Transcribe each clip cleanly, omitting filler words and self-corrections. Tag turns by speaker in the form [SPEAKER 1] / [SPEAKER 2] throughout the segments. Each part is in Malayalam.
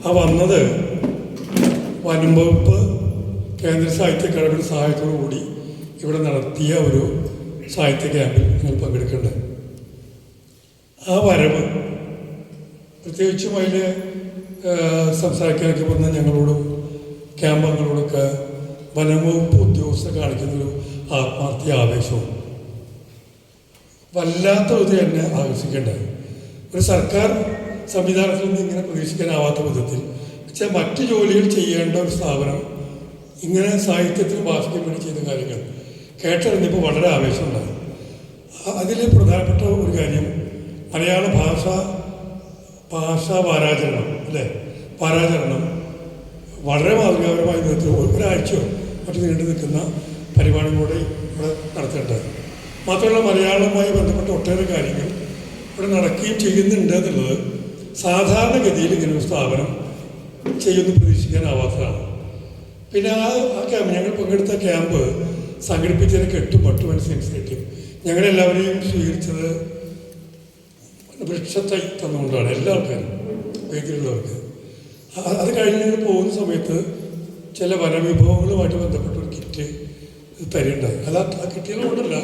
[SPEAKER 1] ആ വന്നത് വനം വകുപ്പ് കേന്ദ്ര സാഹിത്യ അക്കാദമിയുടെ സഹായത്തോടു കൂടി ഇവിടെ നടത്തിയ ഒരു സാഹിത്യ ക്യാമ്പിൽ ഞങ്ങൾ പങ്കെടുക്കേണ്ടത്. ആ വരവ് പ്രത്യേകിച്ചും അതിൽ സംസാരിക്കാനൊക്കെ വന്ന ഞങ്ങളോടും ക്യാമ്പ് അംഗങ്ങളോടൊക്കെ വനം വകുപ്പ് ഉദ്യോഗസ്ഥർ കാണിക്കുന്നൊരു ആത്മാർത്ഥ ആവേശവും വല്ലാത്ത വിധത്തിൽ എന്നെ ആകർഷിക്കേണ്ടത്. ഒരു സർക്കാർ സംവിധാനത്തിൽ നിന്ന് ഇങ്ങനെ പ്രതീക്ഷിക്കാനാവാത്ത വിധത്തിൽ വെച്ചാൽ മറ്റ് ജോലികൾ ചെയ്യേണ്ട ഒരു സ്ഥാപനം ഇങ്ങനെ സാഹിത്യത്തിന് ഭാഷയ്ക്ക് വേണ്ടി ചെയ്ത കാര്യങ്ങൾ കേട്ടറിഞ്ഞപ്പോൾ വളരെ ആവേശമുണ്ടായി. അതിൽ പ്രധാനപ്പെട്ട ഒരു കാര്യം മലയാള ഭാഷാ വാരാചരണം അല്ലേ, വാരാചരണം വളരെ മാതൃകാപരമായ വിധത്തിൽ ഒരാഴ്ചയോ മറ്റു നീണ്ടു നിൽക്കുന്ന പരിപാടി കൂടെ ഇവിടെ നടത്തേണ്ടത്. മാത്രമല്ല മലയാളവുമായി ബന്ധപ്പെട്ട ഒട്ടേറെ കാര്യങ്ങൾ ഇവിടെ നടക്കുകയും ചെയ്യുന്നുണ്ട് എന്നുള്ളത് സാധാരണഗതിയിൽ ഇങ്ങനെ ഒരു സ്ഥാപനം ചെയ്യുമെന്ന് പ്രതീക്ഷിക്കാനാവാത്തതാണ്. പിന്നെ ആ ക്യാമ്പ് ഞങ്ങൾ പങ്കെടുത്ത ക്യാമ്പ് സംഘടിപ്പിച്ചതിന് 8 മനസ്സിലാക്കി ഞങ്ങളെല്ലാവരെയും സ്വീകരിച്ചത് വൃക്ഷത്തൈ തന്നുകൊണ്ടാണ് എല്ലാ ആൾക്കാരും വേദിയിലുള്ളവർക്ക്. അത് കഴിഞ്ഞ് ഞങ്ങൾ പോകുന്ന സമയത്ത് ചില വനവിഭവങ്ങളുമായിട്ട് ബന്ധപ്പെട്ട ഒരു കിറ്റ് തരുന്നുണ്ടായി. ആ കിറ്റുകൾ കൊണ്ടല്ല,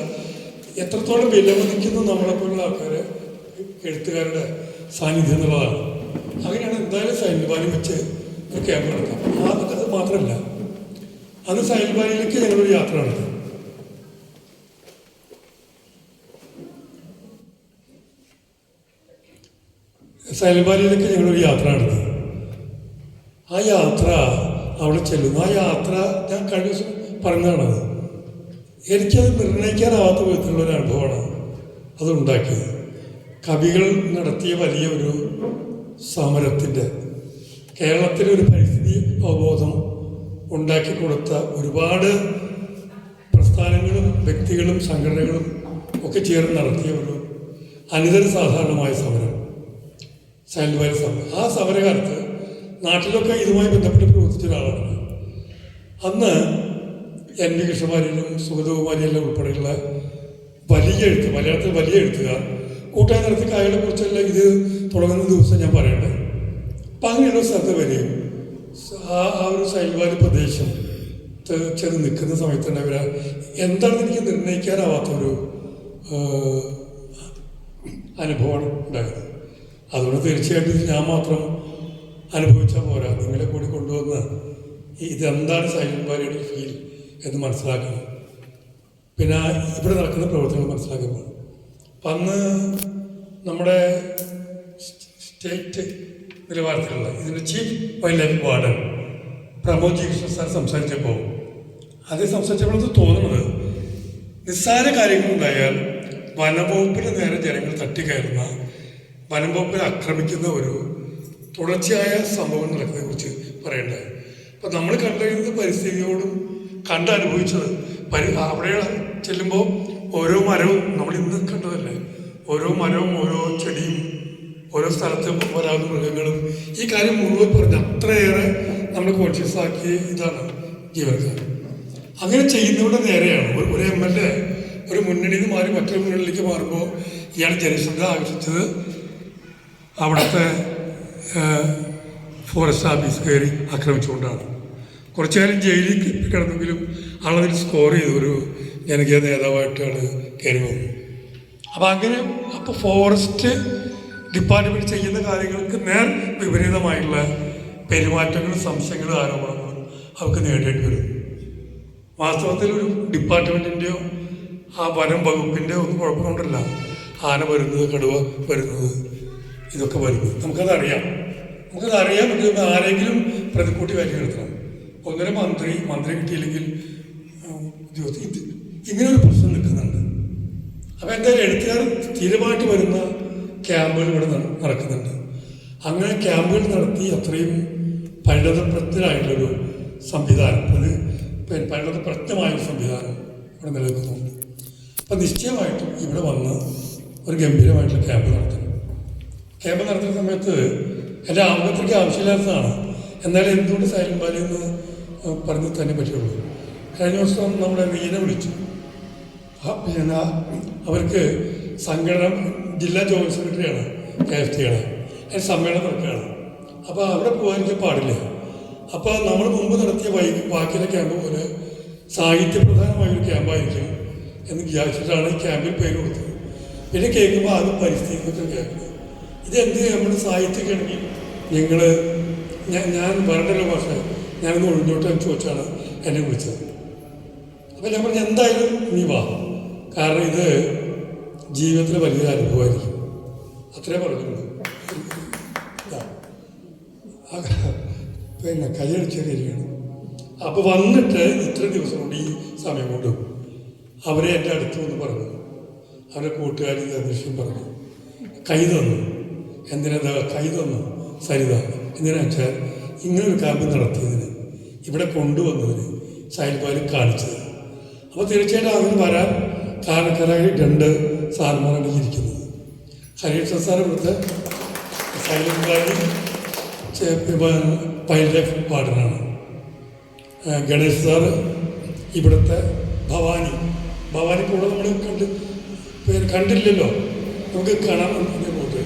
[SPEAKER 1] എത്രത്തോളം വിലമതിക്കുന്നു നമ്മളെപ്പോലുള്ള ആൾക്കാരെ എഴുത്തുകാരുടെ സാന്നിധ്യം എന്നുള്ളതാണ്. അങ്ങനെയാണ് എന്തായാലും സൈൻവാലി വെച്ച് ഒരു ക്യാമ്പ് നടത്താം. അത് മാത്രമല്ല, അന്ന് സൈൻവാലിയിലേക്ക് ഞങ്ങളൊരു യാത്ര നടത്തി. സൈൻവാലിയിലേക്ക് ഞങ്ങളൊരു യാത്ര നടത്തി. ആ യാത്ര അവിടെ ചെല്ലുന്നു. ആ യാത്ര ഞാൻ കഴിഞ്ഞ ദിവസം പറഞ്ഞതാണത്. എനിക്കത് നിർണ്ണയിക്കാനാവാത്ത വിധത്തിലുള്ളൊരു അനുഭവമാണ് അതുണ്ടാക്കിയത്. കവികൾ നടത്തിയ വലിയ ഒരു സമരത്തിൻ്റെ കേരളത്തിലൊരു പരിസ്ഥിതി അവബോധം ഉണ്ടാക്കി കൊടുത്ത ഒരുപാട് പ്രസ്ഥാനങ്ങളും വ്യക്തികളും സംഘടനകളും ഒക്കെ ചേർന്ന് നടത്തിയ ഒരു അനിതര സാധാരണമായ സമരം, സൈലന്റ് വാലി സമരം. ആ സമരകാലത്ത് നാട്ടിലൊക്കെ ഇതുമായി ബന്ധപ്പെട്ട് പ്രവർത്തിച്ച ഒരാളാണ്. അന്ന് എൻ വി കൃഷ്ണമാരിലും സുഗതകുമാരിയെല്ലാം ഉൾപ്പെടെയുള്ള മലയാളത്തിൽ വലിയ എഴുത്തുകാർ കൂട്ടായി നടത്തി കാര്യങ്ങളെ കുറിച്ചെല്ലാം ഇത് തുടങ്ങുന്ന ദിവസം ഞാൻ പറയണ്ടേ. അപ്പം അങ്ങനെയുള്ള സ്ഥലത്ത് വരെയും ആ ഒരു സൈലന്റ് വാലി പ്രദേശം ചെന്ന് നിൽക്കുന്ന സമയത്ത് തന്നെ അവർ എന്താണെന്ന് എനിക്ക് നിർണ്ണയിക്കാനാവാത്തൊരു അനുഭവമാണ് ഉണ്ടായത്. അതുകൊണ്ട് തീർച്ചയായിട്ടും ഞാൻ മാത്രം അനുഭവിച്ചാൽ പോരാ, നിങ്ങളെ കൂടി കൊണ്ടുവന്ന് ഇതെന്താണ് സൈലന്റ് വാലിയുടെ ഫീൽ എന്ന് മനസ്സിലാക്കണം. പിന്നെ ഇവിടെ നടക്കുന്ന പ്രവർത്തനങ്ങൾ മനസ്സിലാക്കുമ്പോൾ അപ്പം അന്ന് നമ്മുടെ സ്റ്റേറ്റ് നിലവാരത്തിലുള്ള ഇതിൻ്റെ chief wild life warden Pramod G Krishna sir സംസാരിച്ചപ്പോൾ സംസാരിച്ചപ്പോൾ തോന്നുന്നത് നിസ്സാര കാര്യങ്ങളുണ്ടായാൽ വനംവകുപ്പിന് നേരെ ജനങ്ങൾ തട്ടിക്കയറുന്ന, വനംവകുപ്പിനെ ആക്രമിക്കുന്ന ഒരു തുടർച്ചയായ സംഭവം നടക്കുന്നതിനെക്കുറിച്ച് പറയേണ്ടത്. അപ്പം നമ്മൾ കണ്ടുകഴിയുന്നത് പരിസ്ഥിതിയോടും കണ്ടനുഭവിച്ചത് അവിടെ ചെല്ലുമ്പോൾ ഓരോ മരവും നമ്മൾ ഇന്ന് കണ്ടതല്ലേ, ഓരോ മരവും ഓരോ ചെടിയും ഓരോ സ്ഥലത്തും വരാവുന്ന മൃഗങ്ങളും ഈ കാര്യം മുഴുവൻ പറഞ്ഞ് അത്രയേറെ നമ്മൾ കോൺഷ്യസ് ആക്കിയ ഇതാണ് ജീവനക്കാർ. അങ്ങനെ ചെയ്യുന്നവരുടെ നേരെയാണ് ഒരു MLA ഒരു മുന്നണിയിൽ നിന്ന് മാറി മറ്റൊരു മുന്നണിയിലേക്ക് മാറുമ്പോൾ ഇയാൾ ജനശ്രദ്ധ ആകർഷിച്ചത് അവിടുത്തെ ഫോറസ്റ്റ് ഓഫീസ് കയറി ആക്രമിച്ചുകൊണ്ടാണ്. കുറച്ചു കാലം ജയിലിൽ കിടന്നെങ്കിലും ആളതിൽ സ്കോർ ചെയ്തു ഒരു ജനകീയ നേതാവായിട്ടാണ് കയറി വന്നത്. അപ്പോൾ ഫോറസ്റ്റ് ഡിപ്പാർട്ട്മെൻറ്റ് ചെയ്യുന്ന കാര്യങ്ങൾക്ക് നേർ വിപരീതമായിട്ടുള്ള പെരുമാറ്റങ്ങളും സംശയങ്ങളും ആരോപണങ്ങളും അവർക്ക് നേടേണ്ടി വരും. വാസ്തവത്തിൽ ഒരു ഡിപ്പാർട്ട്മെൻറ്റിൻ്റെയോ ആ വനം വകുപ്പിൻ്റെയോ ഒന്നും കുഴപ്പമുണ്ടല്ല. ആന വരുന്നത്, കടുവ വരുന്നത്, ഇതൊക്കെ വരുന്നത് നമുക്കതറിയാം പറ്റും. ആരെങ്കിലും പ്രതിക്കൂട്ടി വാരി എടുക്കണം. ഒന്നര മന്ത്രി കിട്ടിയില്ലെങ്കിൽ ഇങ്ങനൊരു പ്രശ്നം നിൽക്കുന്നുണ്ട്. അപ്പോൾ എന്തായാലും എഴുത്തുകാർ സ്ഥിരമായിട്ട് വരുന്ന ക്യാമ്പുകൾ ഇവിടെ നടക്കുന്നുണ്ട്. അങ്ങനെ ക്യാമ്പുകൾ നടത്തി അത്രയും പരിണതപ്രജ്ഞനായിട്ടുള്ളൊരു സംവിധാനം, പരിണതപ്രജ്ഞമായൊരു സംവിധാനം ഇവിടെ നിലനിൽക്കുന്നുണ്ട്. അപ്പം നിശ്ചയമായിട്ടും ഇവിടെ വന്ന് ഒരു ഗംഭീരമായിട്ടുള്ള ക്യാമ്പ് നടത്തണം. ക്യാമ്പ് നടത്തുന്ന സമയത്ത് എൻ്റെ ആമുഖത്തേക്ക് ആവശ്യമില്ലാത്തതാണ്. എന്നാലും എന്തുകൊണ്ട് സൈലന്റ് വാലി എന്ന് പറഞ്ഞ് തന്നെ പറ്റുള്ളൂ. കഴിഞ്ഞ ദിവസം നമ്മുടെ വീന വിളിച്ചു. പിന്നെ അവർക്ക് സംഘടന ജില്ലാ ജോയിൻറ്റ് സെക്രട്ടറിയാണ് KFTയുടെ. അതിന് സമ്മേളനം നടക്കുകയാണ്. അപ്പോൾ അവിടെ പോകാൻ പാടില്ല. അപ്പോൾ നമ്മൾ മുമ്പ് നടത്തിയ ബാക്കിയുള്ള ക്യാമ്പ് പോലെ സാഹിത്യപ്രധാനമായൊരു ക്യാമ്പായിരിക്കും എന്ന് വിചാരിച്ചിട്ടാണ് ഈ ക്യാമ്പിൽ പേര് കൊടുത്തത്. പിന്നെ കേൾക്കുമ്പോൾ അത് പരിസ്ഥിതിക്കും കേൾക്കുന്നത് ഇതെന്ത് നമ്മുടെ സാഹിത്യമൊക്കെയാണെങ്കിൽ ഞാൻ വരണ്ടല്ലോ പക്ഷേ ഞാനൊന്ന് ഒഴിഞ്ഞോട്ട് എന്ന് ചോദിച്ചാണ് എന്നെ വിളിച്ചത്. അപ്പം ഞാൻ പറഞ്ഞു എന്തായാലും നീ വാ, കാരണം ഇത് ജീവിതത്തിൽ വലിയൊരു അനുഭവമായിരിക്കും, അത്രേ പറഞ്ഞുള്ളൂ. പിന്നെ കൈയടിച്ചേരിയാണ്. അപ്പോൾ വന്നിട്ട് ഇത്ര ദിവസം കൊണ്ട് ഈ സമയം കൊണ്ട് അവരെ എൻ്റെ അടുത്ത് വന്ന് പറഞ്ഞു, അവരുടെ കൂട്ടുകാരി ദൃശ്യം പറഞ്ഞു, കൈ തന്നു. എന്തിനാ കൈ തന്നു സരിത? എന്തിനാ വെച്ചാൽ ഇങ്ങനൊരു ക്യാമ്പ് നടത്തിയതിന്, ഇവിടെ കൊണ്ടുവന്നതിന്, സൈൽ വാലി കാണിച്ചത്. അപ്പോൾ തീർച്ചയായിട്ടും അതിന് വരാൻ കാരണക്കാരായി 2 സാർമാരാണ് ഇരിക്കുന്നത്. ഹരീഷ് സാർ ഇവിടുത്തെ സൈലന്റ് വാലി വൈൽഡ് ലൈഫ് വാർഡനാണ്. ഗണേഷ് സാറ് ഇവിടുത്തെ ഭവാനി കൂടെ നമ്മൾ കണ്ടില്ലല്ലോ, നമുക്ക് കാണാൻ പോയിട്ട്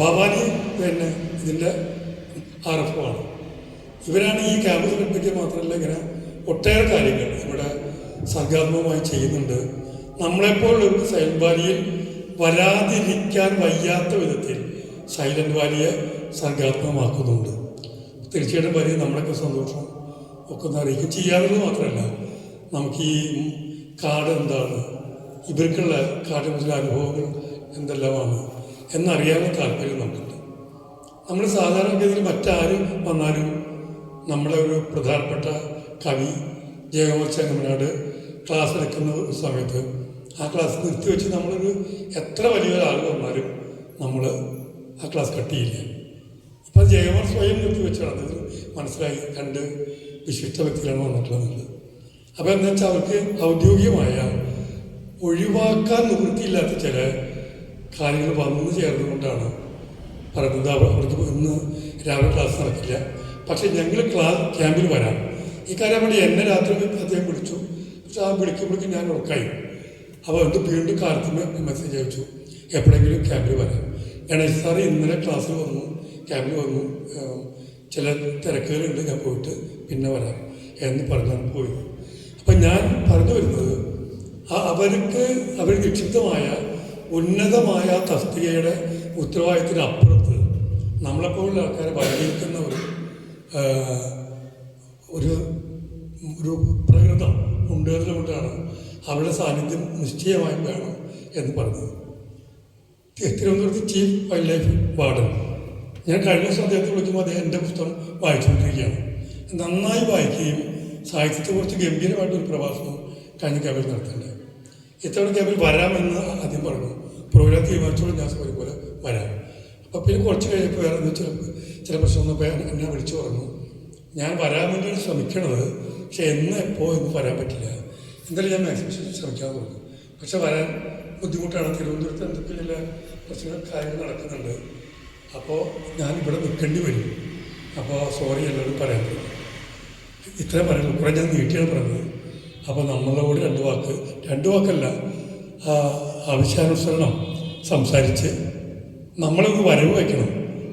[SPEAKER 1] ഭവാനി പിന്നെ ഇതിൻ്റെ RFO ആണ്. ഇവരാണ് ഈ ക്യാമ്പ് സംഘടിപ്പിക്കുക മാത്രമല്ല ഇങ്ങനെ ഒട്ടേറെ കാര്യങ്ങൾ ഇവിടെ സർഗാത്മകമായി ചെയ്യുന്നുണ്ട്. നമ്മളെപ്പോലുള്ളവർക്ക് സൈലന്റ് വാലിയിൽ വരാതിരിക്കാൻ വയ്യാത്ത വിധത്തിൽ സൈലന്റ് വാലിയെ സർഗാത്മകമാക്കുന്നുണ്ട്. തീർച്ചയായിട്ടും വലിയ നമ്മളൊക്കെ സന്തോഷം ഒക്കെ ഒന്ന് അറിയിക്കും. ചെയ്യാറുള്ളത് മാത്രമല്ല, നമുക്ക് ഈ കാട് എന്താണ്, ഇവർക്കുള്ള കാടിനെക്കുറിച്ചുള്ള അനുഭവങ്ങൾ എന്തെല്ലാമാണ് എന്നറിയാനുള്ള താല്പര്യം നമുക്കുണ്ട്. നമ്മൾ സാധാരണഗതിയിൽ മറ്റാരും വന്നാലും നമ്മളെ ഒരു പ്രധാനപ്പെട്ട കവി ജയകുമാർ ചെങ്ങമനാട് ക്ലാസ് എടുക്കുന്ന സമയത്ത് ആ ക്ലാസ് നിർത്തിവെച്ച് നമ്മളൊരു എത്ര വലിയൊരാൾ വന്നാലും നമ്മൾ ആ ക്ലാസ് കട്ട് ചെയ്യില്ല. ഇപ്പം ജയകുമാർ സ്വയം നിർത്തിവെച്ചാണ് അത് മനസ്സിലായി, 2 വിശിഷ്ട വ്യക്തികളാണ് വന്നിട്ടുള്ളത്. അപ്പോൾ എന്താ വെച്ചാൽ അവർക്ക് ഔദ്യോഗികമായ ഒഴിവാക്കാൻ നിവൃത്തിയില്ലാത്ത ചില കാര്യങ്ങൾ വന്നു ചേർന്നുകൊണ്ടാണ് പറയുന്നത്. അവർക്ക് ഇന്ന് രാവിലെ ക്ലാസ് നടക്കില്ല, പക്ഷേ ഞങ്ങൾ ക്യാമ്പിൽ വരാം. ഈ കാര്യം വേണ്ടി എന്നെ രാത്രി അദ്ദേഹം വിളിച്ചു. പക്ഷെ ആ വിളിക്കുമ്പോഴേക്കും ഞാൻ ഉറക്കായി. അപ്പോൾ അത് വീണ്ടും കാലത്ത് മെസ്സേജ് അയച്ചു, എപ്പോഴെങ്കിലും ക്യാമ്പിൽ വരാം. ഗണേഷ് സാറ് ഇന്നലെ ക്ലാസ്സിൽ വന്നു, ക്യാമ്പിൽ വന്നു, ചില തിരക്കുകളുണ്ട്, ഞാൻ പോയിട്ട് പിന്നെ വരാം എന്ന് പറഞ്ഞാണ് പോയത്. അപ്പം ഞാൻ പറഞ്ഞു വരുന്നത്, അവർ നിക്ഷിപ്തമായ ഉന്നതമായ തസ്തികയുടെ ഉത്തരവാദിത്തത്തിനപ്പുറത്ത് നമ്മളെപ്പോലുള്ള ആൾക്കാരെ പരിഗണിക്കുന്ന ഒരു പ്രകൃതം ഉണ്ടതിലുകൊണ്ടാണ് അവരുടെ സാന്നിധ്യം നിശ്ചയമായും വേണം എന്ന് പറഞ്ഞത്. തിരുവനന്തപുരത്ത് ചീഫ് വൈൽഡ് ലൈഫ് വാർഡൻ, ഞാൻ കഴിഞ്ഞ ദിവസം അദ്ദേഹത്തെ വിളിക്കുമ്പോൾ അദ്ദേഹം എൻ്റെ പുസ്തകം വായിച്ചുകൊണ്ടിരിക്കുകയാണ്. നന്നായി വായിക്കുകയും സാഹിത്യത്തെക്കുറിച്ച് ഗംഭീരമായിട്ടൊരു പ്രഭാഷണം കഴിഞ്ഞ ക്യാമ്പിൽ നടത്തേണ്ടത്. ഇത്തവണ ക്യാമ്പിൽ വരാമെന്ന് ആദ്യം പറഞ്ഞു. പ്രോഗ്രാം തീരുമാനിച്ചോളം ഞാൻ സൗകര്യം പോലെ വരാം. അപ്പോൾ പിന്നെ കുറച്ച് കഴിഞ്ഞപ്പോൾ വേറെ ചില പ്രശ്നമൊന്നും എന്നെ വിളിച്ചു പറഞ്ഞു, ഞാൻ വരാൻ വേണ്ടിയാണ് ശ്രമിക്കണത്, പക്ഷെ എപ്പോൾ വരാൻ പറ്റില്ല, എന്തായാലും ഞാൻ മാക്സിമം ശ്രമിക്കാൻ പറഞ്ഞു. പക്ഷെ വരാൻ ബുദ്ധിമുട്ടാണ്, തിരുവനന്തപുരത്ത് എന്തൊക്കെ ചില പ്രശ്നങ്ങൾ കാര്യങ്ങൾ നടക്കുന്നുണ്ട്, അപ്പോൾ ഞാനിവിടെ നിൽക്കേണ്ടി വരും. അപ്പോൾ സോറി എല്ലാവരും പറയാൻ പറ്റും, ഇത്രയും പറയുള്ളൂ. കുറേ ഞാൻ നീട്ടിയാണ് പറഞ്ഞത്. അപ്പോൾ നമ്മളോട് 2 വാക്കല്ല, ആവശ്യാനുസരണം സംസാരിച്ച് നമ്മളൊന്ന് വരവ് വയ്ക്കണം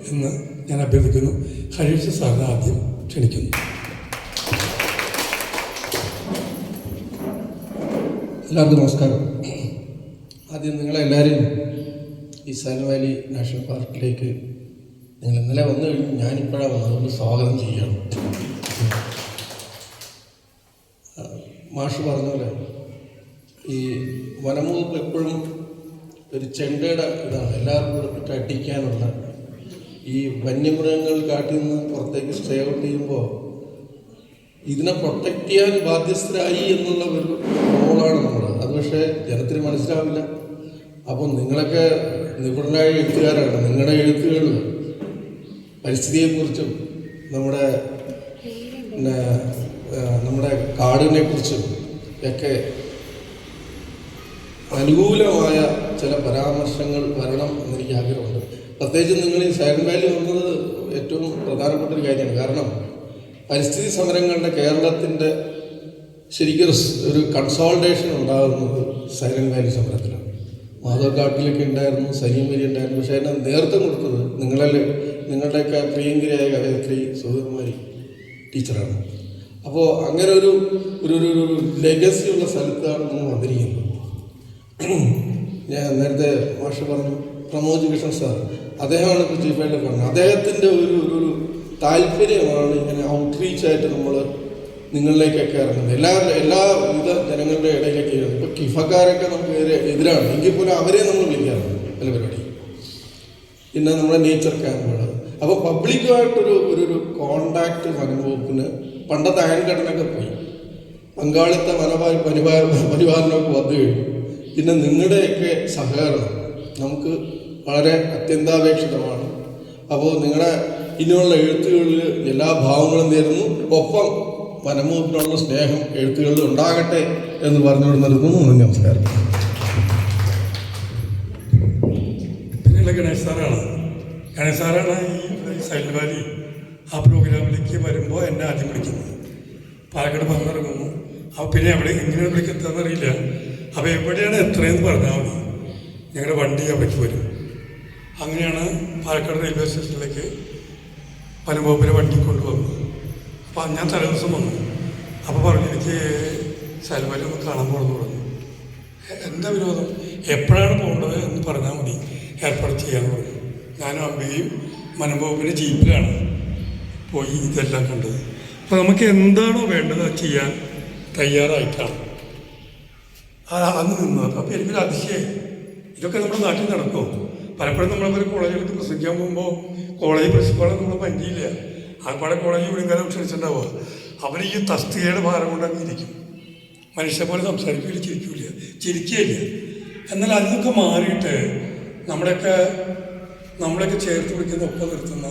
[SPEAKER 1] എന്ന് ഞാൻ അഭ്യർത്ഥിക്കുന്നു. ഹരീഷ് സാറിനെ ആദ്യം ക്ഷണിക്കുന്നു.
[SPEAKER 2] എല്ലാവർക്കും നമസ്കാരം. ആദ്യം നിങ്ങളെല്ലാവരും ഈ സൈലന്റ് വാലി നാഷണൽ പാർക്കിലേക്ക് നിങ്ങൾ ഇന്നലെ വന്നു കഴിഞ്ഞ് ഞാനിപ്പോഴാണ് വന്നത്, അതുകൊണ്ട് സ്വാഗതം ചെയ്യുകയാണ്. മാഷ് പറഞ്ഞ പോലെ ഈ വനംവകുപ്പ് എപ്പോഴും ഒരു ചെണ്ടയുടെ ഇതാണ്, എല്ലാവർക്കും കൂടെ അടിക്കാനുള്ള. ഈ വന്യമൃഗങ്ങൾ കാട്ടിൽ നിന്ന് പുറത്തേക്ക് സ്റ്റേ ഔട്ട് ചെയ്യുമ്പോൾ ഇതിനെ പ്രൊട്ടക്റ്റ് ചെയ്യാൻ ബാധ്യസ്ഥരായി എന്നുള്ള ഒരു റോളാണ് നമ്മൾ. അത് പക്ഷേ ജനത്തിന് മനസ്സിലാവില്ല. അപ്പം നിങ്ങളൊക്കെ നിപുണരായ എഴുത്തുകാരാണ്. നിങ്ങളുടെ എഴുത്തുകളിൽ പരിസ്ഥിതിയെക്കുറിച്ചും നമ്മുടെ കാടിനെക്കുറിച്ചും ഒക്കെ അനുകൂലമായ ചില പരാമർശങ്ങൾ വരണം എന്നെനിക്ക് ആഗ്രഹമുണ്ട്. പ്രത്യേകിച്ച് നിങ്ങൾ ഈ സൈലന്റ് വാലി വന്നത് ഏറ്റവും പ്രധാനപ്പെട്ട ഒരു കാര്യമാണ്. കാരണം പരിസ്ഥിതി സമരങ്ങളുടെ കേരളത്തിൻ്റെ ശരിക്കും ഒരു കൺസോൾട്ടേഷൻ ഉണ്ടാകുന്നത് സൈലന്റ് വാലി സമരത്തിലാണ്. മാധവക്കാട്ടിലൊക്കെ ഉണ്ടായിരുന്നു, സലീം വരി ഉണ്ടായിരുന്നു. പക്ഷേ അതിനെ നേതൃത്വം കൊടുത്തത് നിങ്ങളുടെയൊക്കെ പ്രിയങ്കരിയായ കവയത്രി സുഗതകുമാരി ടീച്ചറാണ്. അപ്പോൾ അങ്ങനെ ഒരു ഒരു ഒരു ലെഗസി ഉള്ള സ്ഥലത്താണ് നമ്മൾ വന്നിരിക്കുന്നത്. ഞാൻ നേരത്തെ മാഷ് പറഞ്ഞു പ്രമോദ് കൃഷ്ണൻ സാർ, അദ്ദേഹമാണ് ഇപ്പോൾ ചീഫായിട്ട് പറഞ്ഞത്. അദ്ദേഹത്തിൻ്റെ ഒരു ഒരു താല്പര്യമാണ് ഇങ്ങനെ ഔട്ട്റീച്ചായിട്ട് നമ്മൾ നിങ്ങളിലേക്കൊക്കെ ഇറങ്ങുന്നത്, എല്ലാവിധ ജനങ്ങളുടെ ഇടയിലേക്ക് ഇറങ്ങുന്നത്. ഇപ്പോൾ കിഫക്കാരൊക്കെ നമുക്ക് എതിരാണ് എങ്കിൽ പോലും അവരെ നമ്മൾ വിളിക്കാറുണ്ട് പല പരിപാടി. പിന്നെ നമ്മുടെ നേച്ചർ ക്യാമ്പുകൾ. അപ്പോൾ പബ്ലിക്കുമായിട്ടൊരു ഒരു കോണ്ടാക്റ്റ് വനംവകുപ്പിന് പണ്ടത്തെ അയൽഘടനയൊക്കെ പോയി, പങ്കാളിത്ത പരിപാലനമൊക്കെ വന്നു കഴിഞ്ഞു. പിന്നെ നിങ്ങളുടെയൊക്കെ സഹകരണം നമുക്ക് വളരെ അത്യന്താപേക്ഷിതമാണ്. അപ്പോൾ നിങ്ങളുടെ ഇനിയുള്ള എഴുത്തുകളിൽ എല്ലാ ഭാവങ്ങളും നേരുന്നു. ഒപ്പം വനംവകുപ്പിനുള്ള സ്നേഹം എഴുത്തുകളിൽ ഉണ്ടാകട്ടെ എന്ന് പറഞ്ഞുകൊണ്ട് നിർത്തുന്നു. നമസ്കാരം.
[SPEAKER 1] പിന്നെയുള്ള ഗണേഷ് സാറാണ് ഈ സൈലന്റ് വാലി ആ പ്രോഗ്രാമിലേക്ക് വരുമ്പോൾ എന്നെ ആദ്യം വിളിക്കുന്നത്. പാലക്കാട് വന്നിറങ്ങുന്നു. അപ്പോൾ പിന്നെ അവിടെ എങ്ങനെയാണ് വിളിക്കത്തതെന്ന് അറിയില്ല. അപ്പോൾ എവിടെയാണ് എത്രയെന്ന് പറഞ്ഞാൽ മതി, ഞങ്ങളുടെ വണ്ടി അവിടേക്ക് വരും. അങ്ങനെയാണ് പാലക്കാട് റെയിൽവേ സ്റ്റേഷനിലേക്ക് വനംവകുപ്പിലെ വണ്ടി കൊണ്ടുവന്നത്. അപ്പോൾ ഞാൻ തലേദിവസം വന്നു. അപ്പോൾ പറഞ്ഞു എനിക്ക് സൈലന്റ് വാലി ഒന്ന് കാണാൻ പോകണമെന്ന് പറഞ്ഞു. എന്താ വിരോധം, എപ്പോഴാണ് പോകേണ്ടത് എന്ന് പറഞ്ഞാൽ മതി, ഏർപ്പാട് ചെയ്യാമെന്ന് പറഞ്ഞു. ഞാനും അമ്മയും വനംവകുപ്പിൻ്റെ ജീപ്പിലാണ് പോയി ഇതെല്ലാം കണ്ടത്. അപ്പോൾ നമുക്ക് എന്താണോ വേണ്ടത് അത് ചെയ്യാൻ തയ്യാറായിട്ടാണ് അന്ന് നിന്നത്. അപ്പോൾ എനിക്കൊരു അതിശയം, ഇതൊക്കെ നമ്മുടെ നാട്ടിൽ നടക്കുമോ? പലപ്പോഴും നമ്മളൊരു കോളേജിലേക്ക് പ്രസംഗിക്കാൻ പോകുമ്പോൾ കോളേജ് പ്രിൻസിപ്പാളെ നമ്മൾ പഞ്ചിയില്ല, ആൾപ്പാടെ കോളേജ് വിളിക്കാനും ക്ഷണിച്ചിട്ടുണ്ടാവുക. അവർ ഈ തസ്തികയുടെ ഭാരം കൊണ്ട് അങ്ങിരിക്കും. മനുഷ്യ പോലെ സംസാരിക്കില്ല, ചിരിക്കുകയില്ല. എന്നാൽ അതിനൊക്കെ മാറിയിട്ട് നമ്മളെയൊക്കെ ചേർത്ത് പിടിക്കുന്ന ഒപ്പം നിർത്തുന്ന,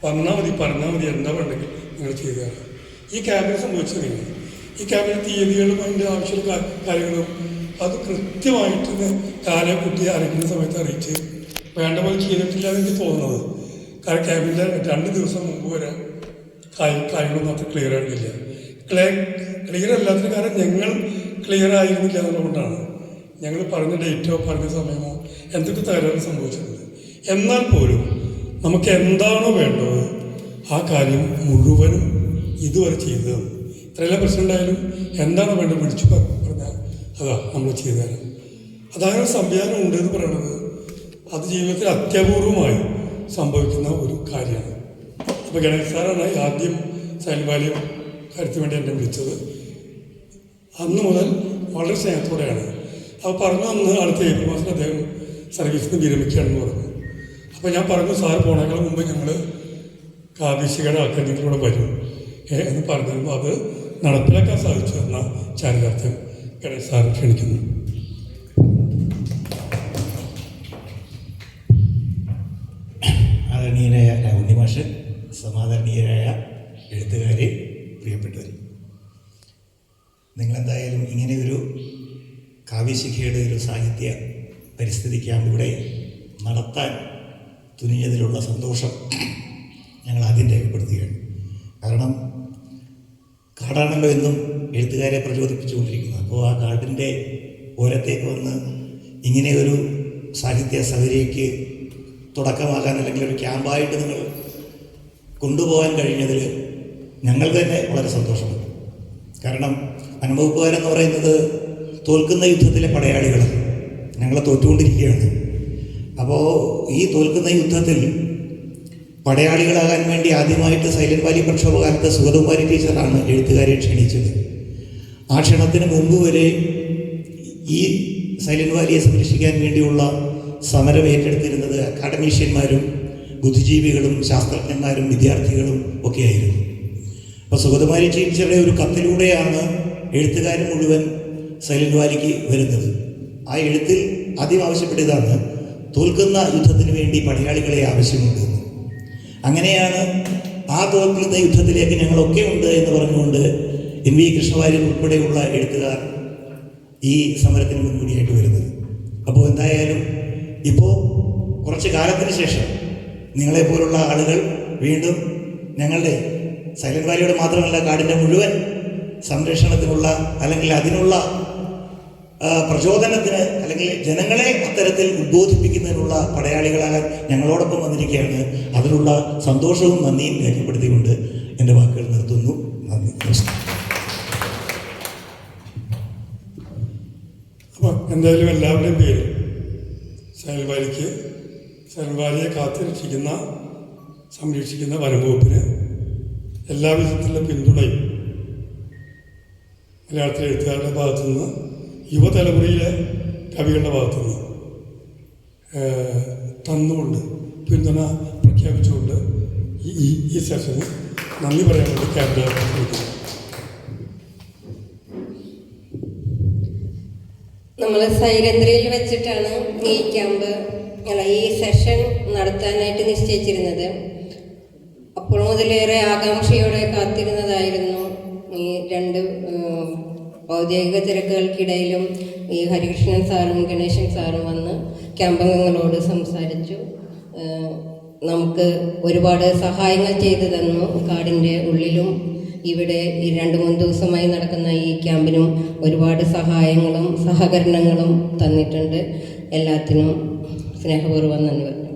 [SPEAKER 1] വന്നാൽ മതി പറഞ്ഞാൽ മതി എന്താ വേണ്ടെങ്കിൽ നിങ്ങൾ ചെയ്തു തരാം. ഈ ക്യാബിന് സംഭവിച്ചത് നിങ്ങൾ ഈ ക്യാബിന് തീയതികളും അതിൻ്റെ ആവശ്യമുള്ള കാര്യങ്ങളും അത് കൃത്യമായിട്ട് കാലെ കുട്ടി അറിയിക്കുന്ന സമയത്ത് അറിയിച്ച് വേണ്ട പോലെ ചെയ്തിട്ടില്ല എന്ന് എനിക്ക് തോന്നുന്നത്. കാരണം ക്യാബിൻ്റെ 2 ദിവസം മുമ്പ് വരെ കാര്യങ്ങളൊന്നും അത്ര ക്ലിയർ ആയിരുന്നില്ല. ക്ലിയർ അല്ലാത്തതിന് കാരണം ഞങ്ങൾ ക്ലിയർ ആയിരുന്നില്ല എന്നുള്ളതുകൊണ്ടാണ്. ഞങ്ങൾ പറഞ്ഞ ഡേറ്റോ പറഞ്ഞ സമയമോ എന്തൊക്കെ തകരാറ് സംഭവിച്ചിട്ടുണ്ട്. എന്നാൽ പോലും നമുക്ക് എന്താണോ വേണ്ടത് ആ കാര്യം മുഴുവനും ഇതുവരെ ചെയ്തതാണ്. ഇത്രയെല്ലാം പ്രശ്നം ഉണ്ടായാലും എന്താണോ വേണ്ടത് വിളിച്ചു പറഞ്ഞാൽ അതാ നമ്മൾ ചെയ്തു തരാം. അതാണ് സംവിധാനം ഉണ്ട് എന്ന് പറയുന്നത്. അത് ജീവിതത്തിൽ അത്യപൂർവമായി സംഭവിക്കുന്ന ഒരു കാര്യമാണ്. അപ്പോൾ ഗണേഷ് സാറാണ് ആദ്യം സൈലന്റ് വാലി കാര്യത്തിന് വേണ്ടി എന്നെ വിളിച്ചത്. അന്ന് മുതൽ വളരെ സ്നേഹത്തോടെയാണ് അപ്പോൾ പറഞ്ഞു. അന്ന് അടുത്ത ഏപ്രിൽ മാസത്തിൽ അദ്ദേഹം സർവീസിൽ നിന്ന് വിരമിക്കുകയാണെന്ന് പറഞ്ഞു. അപ്പോൾ ഞാൻ പറഞ്ഞു, സാർ പോണേക്കാൾ മുമ്പ് ഞങ്ങൾ കാർഷികയുടെ ആൾക്കാർ നിങ്ങളിവിടെ വരും എന്ന് പറഞ്ഞിരുന്നു. അത് നടപ്പിലാക്കാൻ സാധിച്ചു എന്ന ചാരിതാർത്ഥ്യം ഗണേഷ് സാർ ക്ഷണിക്കുന്നു.
[SPEAKER 3] ആദരണീയനായ രാഘുണ്ണി മാഷ്, സമാദരണീയരായ എഴുത്തുകാരെ, പ്രിയപ്പെട്ടവർ, നിങ്ങളെന്തായാലും ഇങ്ങനെയൊരു കാവ്യശിഖയുടെ ഒരു സാഹിത്യ പരിസ്ഥിതി ക്യാമ്പ് ഇവിടെ നടത്താൻ തുനിഞ്ഞതിലുള്ള സന്തോഷം ഞങ്ങൾ ആദ്യം രേഖപ്പെടുത്തുകയാണ്. കാരണം കാടാണല്ലോ എന്നും എഴുത്തുകാരെ പ്രചോദിപ്പിച്ചുകൊണ്ടിരിക്കുന്നത്. അപ്പോൾ ആ കാടിൻ്റെ ഓരത്തേക്ക് വന്ന് ഇങ്ങനെയൊരു സാഹിത്യ സൗകര്യക്ക് തുടക്കമാകാൻ, അല്ലെങ്കിൽ ഒരു ക്യാമ്പായിട്ട് നിങ്ങൾ കൊണ്ടുപോകാൻ കഴിഞ്ഞതിൽ ഞങ്ങൾ തന്നെ വളരെ സന്തോഷമുണ്ട്. കാരണം വനംവകുപ്പുകാരെന്ന് പറയുന്നത് തോൽക്കുന്ന യുദ്ധത്തിലെ പടയാളികളാണ്. ഞങ്ങളെ തോറ്റുകൊണ്ടിരിക്കുകയാണ്. അപ്പോൾ ഈ തോൽക്കുന്ന യുദ്ധത്തിൽ പടയാളികളാകാൻ വേണ്ടി ആദ്യമായിട്ട് സൈലന്റ് വാലി പ്രക്ഷോഭകാലത്ത് സുഗതകുമാരി ടീച്ചറാണ് എഴുത്തുകാരെ ക്ഷണിച്ചത്. ആ ക്ഷണത്തിന് മുമ്പ് വരെ ഈ സൈലന്റ് വാലിയെ സംരക്ഷിക്കാൻ വേണ്ടിയുള്ള സമരം ഏറ്റെടുത്തിരുന്നത് അക്കാഡമീഷ്യന്മാരും ബുദ്ധിജീവികളും ശാസ്ത്രജ്ഞന്മാരും വിദ്യാർത്ഥികളും ഒക്കെയായിരുന്നു. അപ്പോൾ സുഗതകുമാരി ടീച്ചറുടെ ഒരു കത്തിലൂടെയാണ് എഴുത്തുകാർ മുഴുവൻ സൈലന്റ് വാലിക്ക് വരുന്നത്. ആ എഴുത്തിൽ ആദ്യം ആവശ്യപ്പെട്ടതാണ് തോൽക്കുന്ന യുദ്ധത്തിന് വേണ്ടി പടയാളികളെ ആവശ്യമുണ്ട്. അങ്ങനെയാണ് ആ തോൽക്കുന്ന യുദ്ധത്തിലേക്ക് ഞങ്ങളൊക്കെ ഉണ്ട് എന്ന് പറഞ്ഞുകൊണ്ട് NV കൃഷ്ണവാര്യർ ഉൾപ്പെടെയുള്ള എഴുത്തുകാർ ഈ സമരത്തിന് മുൻകൂടിയായിട്ട് വരുന്നത്. അപ്പോൾ എന്തായാലും ഇപ്പോൾ കുറച്ച് കാലത്തിന് ശേഷം നിങ്ങളെപ്പോലുള്ള ആളുകൾ വീണ്ടും ഞങ്ങളുടെ സൈലന്റ് വാലിയുടെ മാത്രമല്ല കാടിൻ്റെ മുഴുവൻ സംരക്ഷണത്തിനുള്ള, അല്ലെങ്കിൽ അതിനുള്ള പ്രചോദനത്തിന് അല്ലെങ്കിൽ ജനങ്ങളെ അത്തരത്തിൽ ഉദ്ബോധിപ്പിക്കുന്നതിനുള്ള പടയാളികളാകാൻ ഞങ്ങളോടൊപ്പം വന്നിരിക്കുകയാണ്. അതിനുള്ള സന്തോഷവും നന്ദിയും രേഖപ്പെടുത്തിക്കൊണ്ട് എൻ്റെ വാക്കുകൾ നിർത്തുന്നു. നന്ദി, നമസ്കാരം.
[SPEAKER 1] അപ്പം എന്തായാലും എല്ലാവരുടെയും പേരിൽ സൈലന്റ് വാലിയെ കാത്തുരക്ഷിക്കുന്ന സംരക്ഷിക്കുന്ന വനംവകുപ്പിന് എല്ലാവിധത്തിലുള്ള പിന്തുണയും മലയാളത്തിലെ എഴുത്തുകാരുടെ ഭാഗത്തുനിന്ന് യുവതലമുറയിലെ കവികളുടെ ഭാഗത്തുനിന്ന് തന്നുകൊണ്ട് പിന്തുണ പ്രഖ്യാപിച്ചുകൊണ്ട് ഈ സെഷന് നന്ദി പറയാൻ വേണ്ടി ക്യാമ്പിൽ ശ്രമിക്കുന്നു.
[SPEAKER 4] നമ്മൾ സൈലന്ത്രയിൽ വെച്ചിട്ടാണ് ഈ ഈ സെഷൻ നടത്താനായിട്ട് നിശ്ചയിച്ചിരുന്നത്. അപ്പോൾ മുതലേറെ ആകാംക്ഷയോടെ കാത്തിരുന്നതായിരുന്നു. ഈ രണ്ട് ഔദ്യോഗിക തിരക്കുകൾക്കിടയിലും ഈ ഹരികൃഷ്ണൻ സാറും ഗണേശൻ സാറും വന്ന് ക്യാമ്പംഗങ്ങളോട് സംസാരിച്ചു. നമുക്ക് ഒരുപാട് സഹായങ്ങൾ ചെയ്തു തന്നു. കാടിൻ്റെ ഉള്ളിലും ഇവിടെ ഈ 2-3 ദിവസമായി നടക്കുന്ന ഈ ക്യാമ്പിനും ഒരുപാട് സഹായങ്ങളും സഹകരണങ്ങളും തന്നിട്ടുണ്ട്. എല്ലാത്തിനും സ്നേഹപൂർവ്വം നന്ദി പറഞ്ഞു.